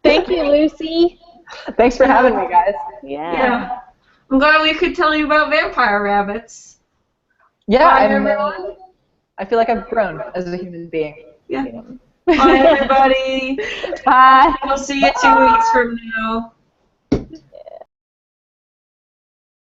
Thank you, Lucy. Thanks for having me, guys. Yeah. I'm glad we could tell you about vampire rabbits. Yeah, Bye, everyone. I feel like I've grown as a human being. Yeah. Bye, everybody. Bye. We'll see you 2 weeks from now.